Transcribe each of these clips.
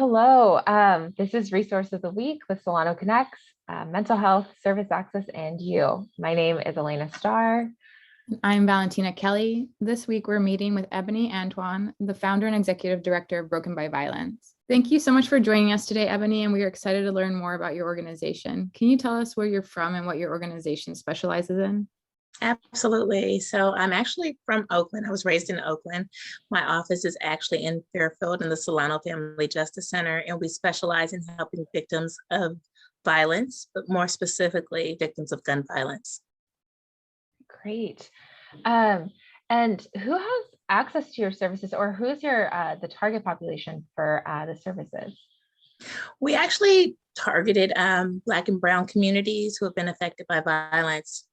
Hello, this is Resource of the Week with SolanoConnex, Mental Health, Service Access, and You. My name is Elena Starr. I'm Valentina Kelly. This week, we're meeting with Ebony Antoine, the founder and executive director of Broken by Violence. Thank you so much for joining us today, Ebony, and we are excited to learn more about your organization. Can you tell us where you're from and what your organization specializes in? Absolutely. So I'm actually from Oakland. I was raised in Oakland. My office is actually in Fairfield in the Solano Family Justice Center, and we specialize in helping victims of violence, but more specifically, victims of gun violence. Great. And who has access to your services, or who's your the target population for the services? We actually targeted Black and Brown communities who have been affected by violence.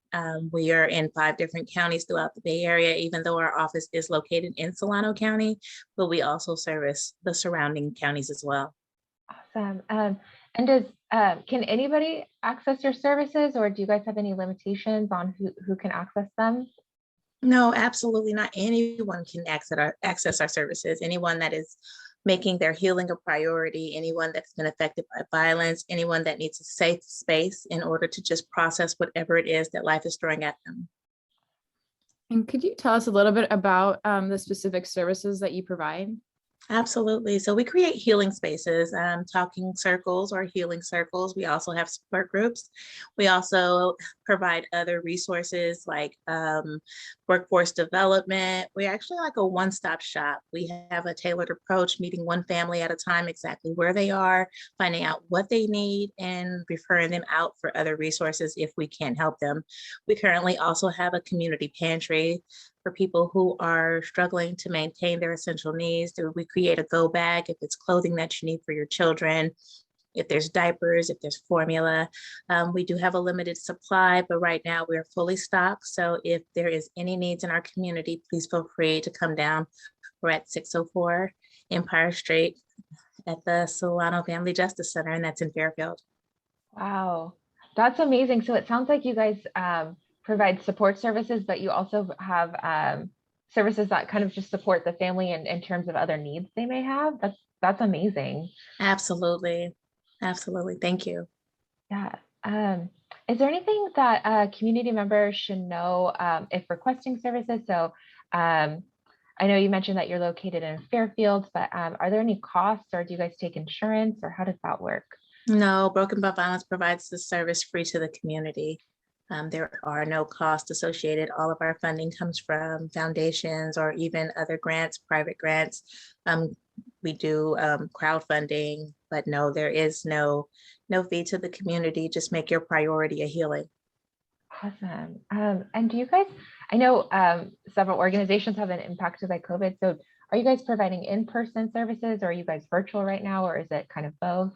We are in 5 different counties throughout the Bay Area, even though our office is located in Solano County, but we also service the surrounding counties as well. Awesome. And can anybody access your services, or do you guys have any limitations on who can access them? No, absolutely not. Anyone can access our services. Anyone that is making their healing a priority, anyone that's been affected by violence, anyone that needs a safe space in order to just process whatever it is that life is throwing at them. And could you tell us a little bit about the specific services that you provide? Absolutely. So we create healing spaces, talking circles or healing circles. We also have support groups. We also provide other resources like workforce development. We're actually like a one-stop shop. We have a tailored approach, meeting one family at a time, exactly where they are, finding out what they need, and referring them out for other resources if we can't help them. We currently also have a community pantry for people who are struggling to maintain their essential needs. We create a go bag if it's clothing that you need for your children, if there's diapers, if there's formula. We do have a limited supply, but right now we're fully stocked. So if there is any needs in our community, please feel free to come down. We're at 604 Empire Street at the Solano Family Justice Center, and that's in Fairfield. Wow, that's amazing. So it sounds like you guys provide support services, but you also have services that kind of just support the family in terms of other needs they may have. That's amazing. Absolutely. Absolutely. Thank you. Yeah. Is there anything that community members should know if requesting services? So I know you mentioned that you're located in Fairfield, but are there any costs, or do you guys take insurance, or how does that work? No, Broken by Violence provides the service free to the community. There are no costs associated. All of our funding comes from foundations or even other grants, private grants. We do crowdfunding, but no, there is no fee to the community. Just make your priority a healing. Awesome. And do you guys, I know several organizations have been impacted by COVID. So are you guys providing in-person services, or are you guys virtual right now, or is it kind of both?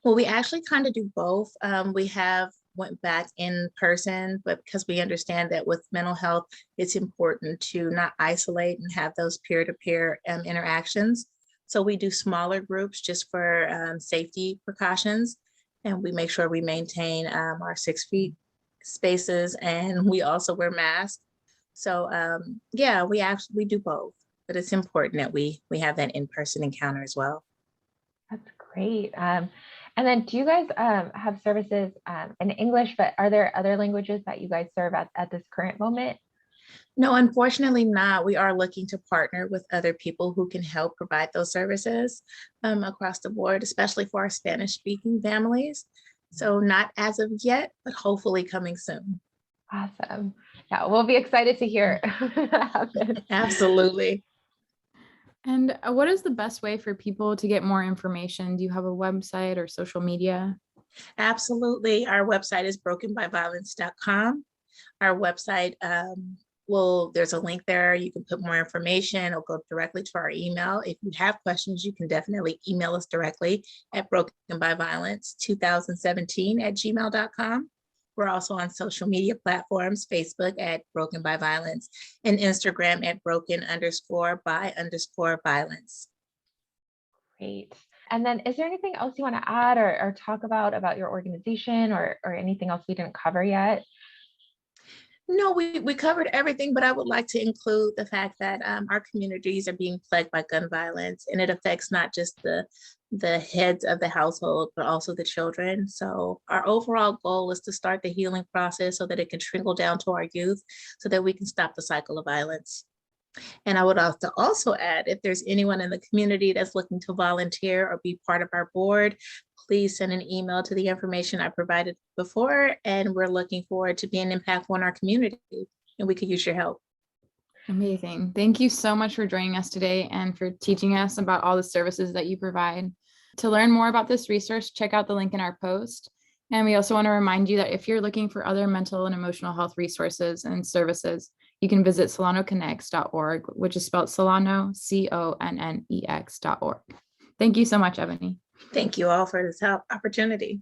Well, we actually kind of do both. We have went back in person, but because we understand that with mental health, it's important to not isolate and have those peer-to-peer interactions. So we do smaller groups just for safety precautions, and we make sure we maintain our 6 feet spaces, and we also wear masks. So yeah, we do both, but it's important that we have that in-person encounter as well. That's great. And then do you guys have services in English, but are there other languages that you guys serve at this current moment? No, unfortunately not. We are looking to partner with other people who can help provide those services across the board, especially for our Spanish-speaking families. So not as of yet, but hopefully coming soon. Awesome. Yeah, we'll be excited to hear that happen. Absolutely. And what is the best way for people to get more information? Do you have a website or social media? Absolutely. Our website is brokenbyviolence.com. Our website there's a link there. You can put more information. It'll go directly to our email. If you have questions, you can definitely email us directly at brokenbyviolence2017@gmail.com. We're also on social media platforms, Facebook at Broken by Violence and Instagram at broken_by_violence. Great. And then is there anything else you want to add or talk about your organization, or anything else we didn't cover yet? No, we covered everything, but I would like to include the fact that our communities are being plagued by gun violence, and it affects not just the the heads of the household, but also the children. So our overall goal is to start the healing process so that it can trickle down to our youth so that we can stop the cycle of violence. And I would also add, if there's anyone in the community that's looking to volunteer or be part of our board, please send an email to the information I provided before. And we're looking forward to being impactful in our community, and we could use your help. Amazing. Thank you so much for joining us today and for teaching us about all the services that you provide. To learn more about this resource, check out the link in our post. And we also want to remind you that if you're looking for other mental and emotional health resources and services, you can visit SolanoConnex.org, which is spelled Solano, CONNEX.org. Thank you so much, Ebony. Thank you all for this opportunity.